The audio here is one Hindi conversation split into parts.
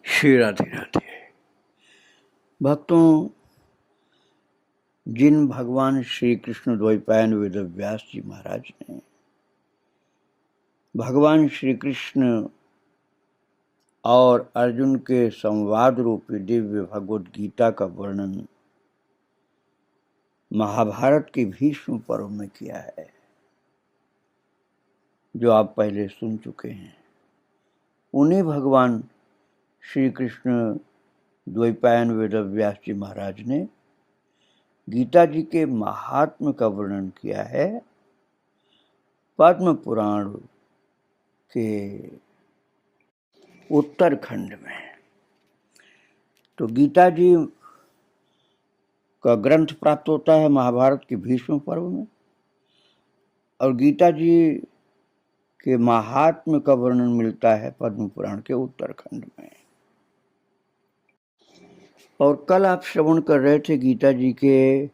श्री राधे राधे। भक्तों, जिन भगवान श्री कृष्ण द्वैपायन वेद व्यास जी महाराज ने भगवान श्री कृष्ण और अर्जुन के संवाद रूपी दिव्य भगवद गीता का वर्णन महाभारत के भीष्म पर्व में किया है, जो आप पहले सुन चुके हैं। उन्हीं भगवान श्री कृष्ण द्वैपायन वेद व्यास जी महाराज ने गीता जी के महात्म्य का वर्णन किया है पद्म पुराण के उत्तरखंड में। तो गीता जी का ग्रंथ प्राप्त होता है महाभारत के भीष्म पर्व में, और गीता जी के महात्म्य का वर्णन मिलता है पद्म पुराण के उत्तरखंड में। और कल आप श्रवण कर रहे थे गीता जी के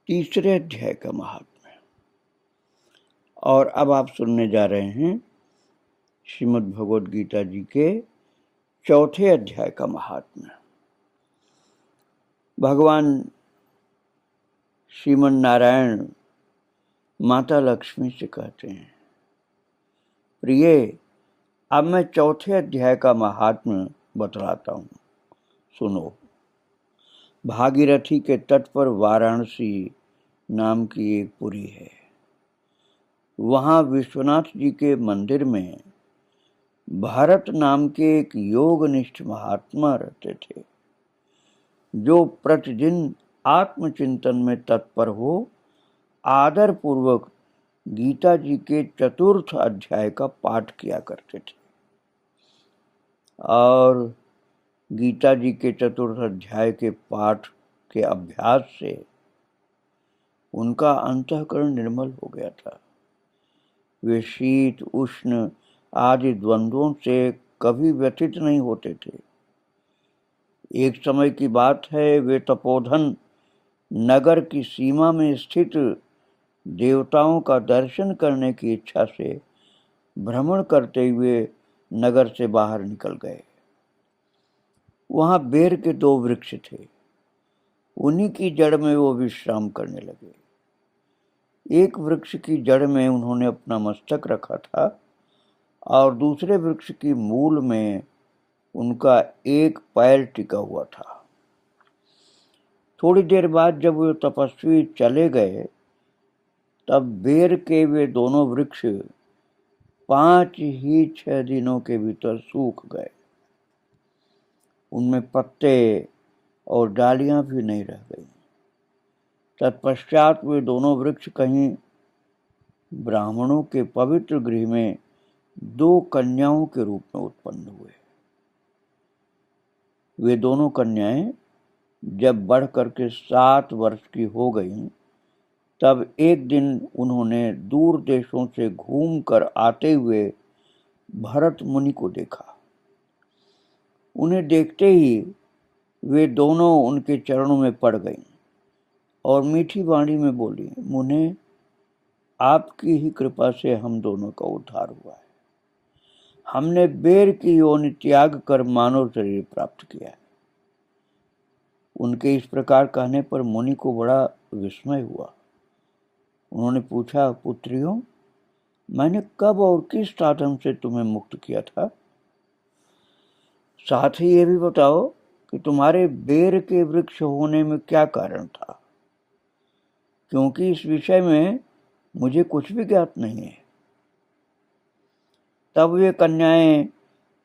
तीसरे अध्याय का महात्म्य, और अब आप सुनने जा रहे हैं श्रीमद् भगवद गीता जी के चौथे अध्याय का महात्म्य। भगवान श्रीमन नारायण माता लक्ष्मी से कहते हैं, प्रिय, अब मैं चौथे अध्याय का महात्म्य बतलाता हूँ, सुनो। भागीरथी के तट पर वाराणसी नाम की एक पुरी है। वहाँ विश्वनाथ जी के मंदिर में भरत नाम के एक योगनिष्ठ महात्मा रहते थे, जो प्रतिदिन आत्मचिंतन में तत्पर हो आदर पूर्वक गीता जी के चतुर्थ अध्याय का पाठ किया करते थे। और गीता जी के चतुर्थ अध्याय के पाठ के अभ्यास से उनका अंतःकरण निर्मल हो गया था। वे शीत उष्ण आदि द्वंद्वों से कभी व्यथित नहीं होते थे। एक समय की बात है, वे तपोधन नगर की सीमा में स्थित देवताओं का दर्शन करने की इच्छा से भ्रमण करते हुए नगर से बाहर निकल गए। वहां बेर के 2 वृक्ष थे। उन्हीं की जड़ में वो विश्राम करने लगे। एक वृक्ष की जड़ में उन्होंने अपना मस्तक रखा था और दूसरे वृक्ष की मूल में उनका एक पैर टिका हुआ था। थोड़ी देर बाद जब वे तपस्वी चले गए, तब बेर के वे दोनों वृक्ष 5 ही 6 दिनों के भीतर सूख गए। उनमें पत्ते और डालियां भी नहीं रह गई। तत्पश्चात वे दोनों वृक्ष कहीं ब्राह्मणों के पवित्र गृह में 2 कन्याओं के रूप में उत्पन्न हुए। वे दोनों कन्याएं जब बढ़ करके 7 वर्ष की हो गईं, तब एक दिन उन्होंने दूर देशों से घूमकर आते हुए भरत मुनि को देखा। उन्हें देखते ही वे दोनों उनके चरणों में पड़ गईं और मीठी वाणी में बोली, मुने, आपकी ही कृपा से हम दोनों का उद्धार हुआ है। हमने बेर की योनि त्याग कर मानव शरीर प्राप्त किया है। उनके इस प्रकार कहने पर मुनि को बड़ा विस्मय हुआ। उन्होंने पूछा, पुत्रियों, मैंने कब और किस साधन से तुम्हें मुक्त किया था? साथ ही ये भी बताओ कि तुम्हारे बेर के वृक्ष होने में क्या कारण था, क्योंकि इस विषय में मुझे कुछ भी ज्ञात नहीं है। तब वे कन्याएं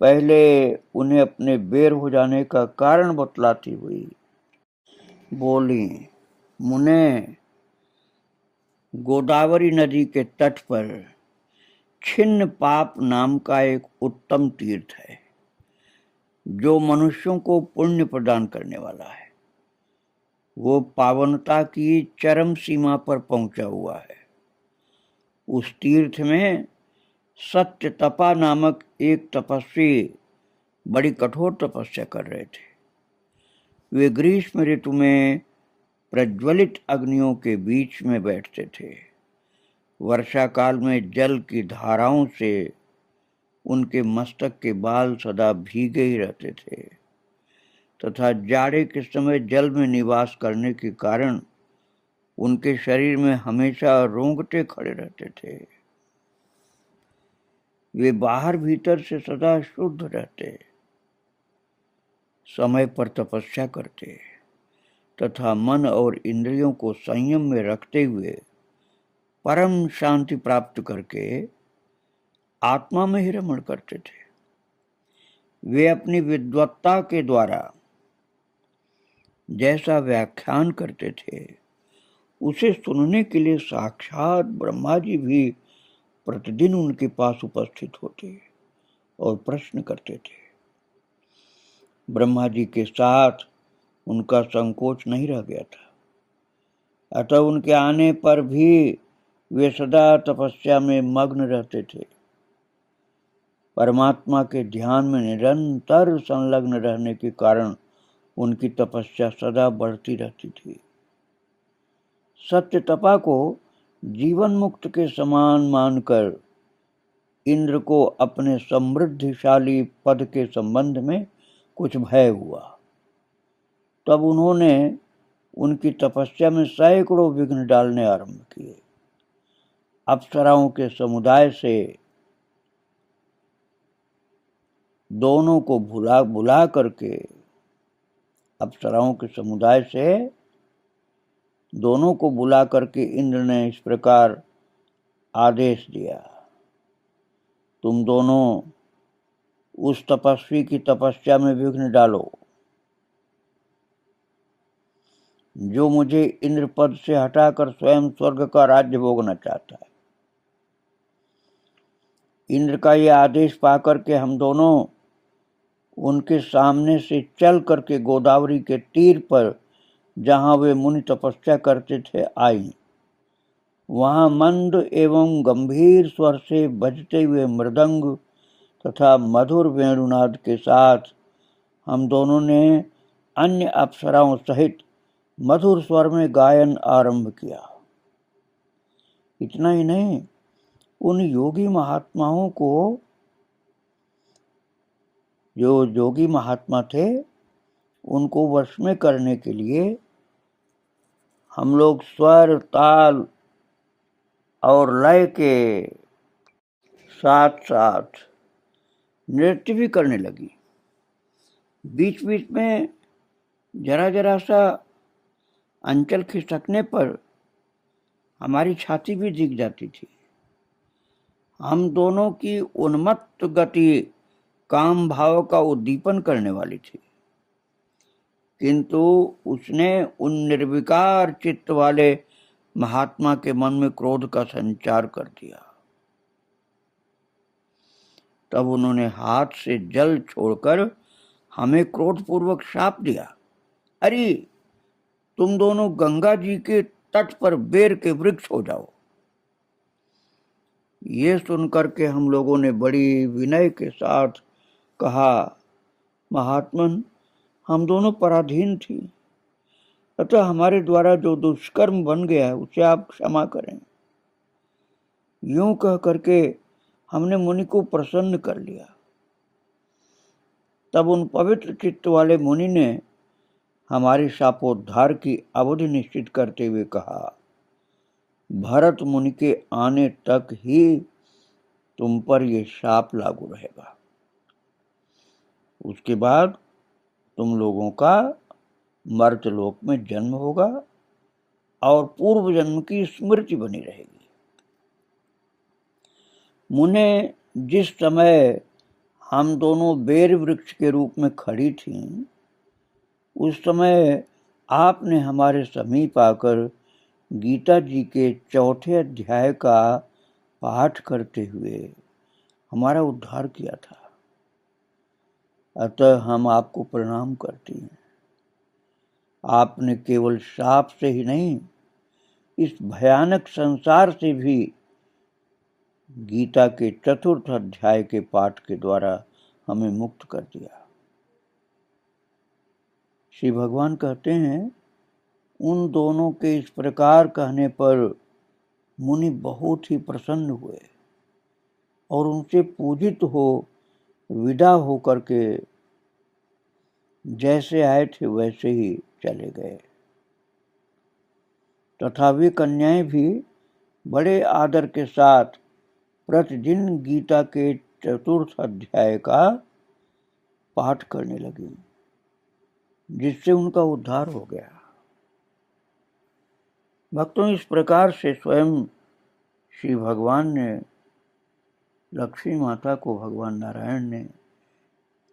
पहले उन्हें अपने बेर हो जाने का कारण बतलाती हुई बोली, मुने, गोदावरी नदी के तट पर छिन्न पाप नाम का एक उत्तम तीर्थ है, जो मनुष्यों को पुण्य प्रदान करने वाला है। वो पावनता की चरम सीमा पर पहुंचा हुआ है। उस तीर्थ में सत्य तपा नामक एक तपस्वी बड़ी कठोर तपस्या कर रहे थे। वे ग्रीष्म ऋतु में प्रज्वलित अग्नियों के बीच में बैठते थे। वर्षा काल में जल की धाराओं से उनके मस्तक के बाल सदा भीगे ही रहते थे तथा जाड़े के समय जल में निवास करने के कारण उनके शरीर में हमेशा रोंगटे खड़े रहते थे। वे बाहर भीतर से सदा शुद्ध रहते, समय पर तपस्या करते तथा मन और इंद्रियों को संयम में रखते हुए परम शांति प्राप्त करके आत्मा में ही रमण करते थे। वे अपनी विद्वत्ता के द्वारा जैसा व्याख्यान करते थे उसे सुनने के लिए साक्षात ब्रह्मा जी भी प्रतिदिन उनके पास उपस्थित होते और प्रश्न करते थे। ब्रह्मा जी के साथ उनका संकोच नहीं रह गया था, अतः उनके आने पर भी वे सदा तपस्या में मग्न रहते थे। परमात्मा के ध्यान में निरंतर संलग्न रहने के कारण उनकी तपस्या सदा बढ़ती रहती थी। सत्य तपा को जीवन मुक्त के समान मानकर इंद्र को अपने समृद्धिशाली पद के संबंध में कुछ भय हुआ। तब उन्होंने उनकी तपस्या में सैकड़ों विघ्न डालने आरंभ किए। अप्सराओं के समुदाय से दोनों को बुला करके अप्सराओं के समुदाय से दोनों को बुला करके इंद्र ने इस प्रकार आदेश दिया, तुम दोनों उस तपस्वी की तपस्या में विघ्न डालो जो मुझे इंद्र पद से हटाकर स्वयं स्वर्ग का राज्य भोगना चाहता है। इंद्र का यह आदेश पाकर के हम दोनों उनके सामने से चल करके गोदावरी के तीर पर जहां वे मुनि तपस्या करते थे आई। वहां मंद एवं गंभीर स्वर से बजते हुए मृदंग तथा मधुर वेणुनाद के साथ हम दोनों ने अन्य अप्सराओं सहित मधुर स्वर में गायन आरंभ किया। इतना ही नहीं, उन योगी महात्माओं को, जो योगी महात्मा थे, उनको वश में करने के लिए हम लोग स्वर, ताल और लय के साथ साथ नृत्य भी करने लगी। बीच बीच में जरा जरा सा अंचल खिसकने पर हमारी छाती भी दिख जाती थी। हम दोनों की उन्मत्त गति काम भाव का उद्दीपन करने वाली थी, किंतु उसने उन निर्विकार चित्त वाले महात्मा के मन में क्रोध का संचार कर दिया। तब उन्होंने हाथ से जल छोड़कर हमें क्रोधपूर्वक शाप दिया, अरे तुम दोनों गंगा जी के तट पर बेर के वृक्ष हो जाओ। ये सुनकर के हम लोगों ने बड़ी विनय के साथ कहा, महात्मन, हम दोनों पराधीन थी, अतः हमारे द्वारा जो दुष्कर्म बन गया है उसे आप क्षमा करें। यूं कह करके हमने मुनि को प्रसन्न कर लिया। तब उन पवित्र चित्त वाले मुनि ने हमारे शापोद्धार की अवधि निश्चित करते हुए कहा, भरत मुनि के आने तक ही तुम पर यह शाप लागू रहेगा। उसके बाद तुम लोगों का मर्त्यलोक में जन्म होगा और पूर्व जन्म की स्मृति बनी रहेगी। मुने जिस समय हम दोनों बेर वृक्ष के रूप में खड़ी थीं, उस समय आपने हमारे समीप आकर गीता जी के 4 अध्याय का पाठ करते हुए हमारा उद्धार किया था। अतः हम आपको प्रणाम करते हैं। आपने केवल शाप से ही नहीं, इस भयानक संसार से भी गीता के 4 अध्याय के पाठ के द्वारा हमें मुक्त कर दिया। श्री भगवान कहते हैं, उन दोनों के इस प्रकार कहने पर मुनि बहुत ही प्रसन्न हुए और उनसे पूजित हो विदा हो करके जैसे आए थे वैसे ही चले गए। तथा वे कन्याएं भी बड़े आदर के साथ प्रतिदिन गीता के 4th अध्याय का पाठ करने लगी, जिससे उनका उद्धार हो गया। भक्तों, इस प्रकार से स्वयं श्री भगवान ने, लक्ष्मी माता को भगवान नारायण ने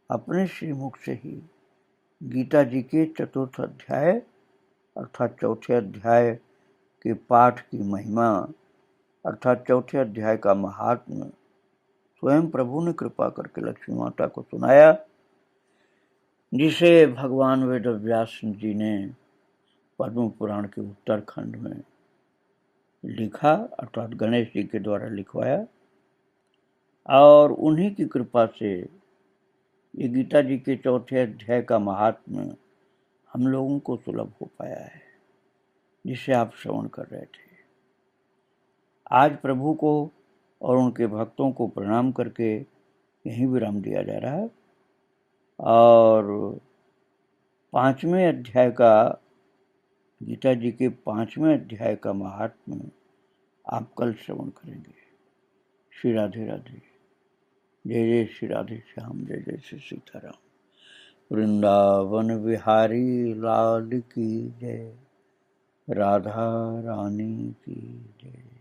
अपने श्रीमुख से ही गीता जी के 4th अध्याय अर्थात 4थे अध्याय के पाठ की महिमा अर्थात 4थे अध्याय का महात्म्य स्वयं प्रभु ने कृपा करके लक्ष्मी माता को सुनाया, जिसे भगवान वेदव्यास जी ने पद्म पुराण के उत्तरखंड में लिखा अर्थात गणेश जी के द्वारा लिखवाया। और उन्हीं की कृपा से ये गीता जी के 4थे अध्याय का महात्म्य हम लोगों को सुलभ हो पाया है, जिसे आप श्रवण कर रहे थे। आज प्रभु को और उनके भक्तों को प्रणाम करके यहीं विराम दिया जा रहा है और 5वें अध्याय का, गीता जी के 5वें अध्याय का महात्म्य आप कल श्रवण करेंगे। श्री राधे राधे। जय जय श्री राधे श्याम, जय जय श्री सीताराम। वृंदावन बिहारी लाल की जय, राधा रानी की जय।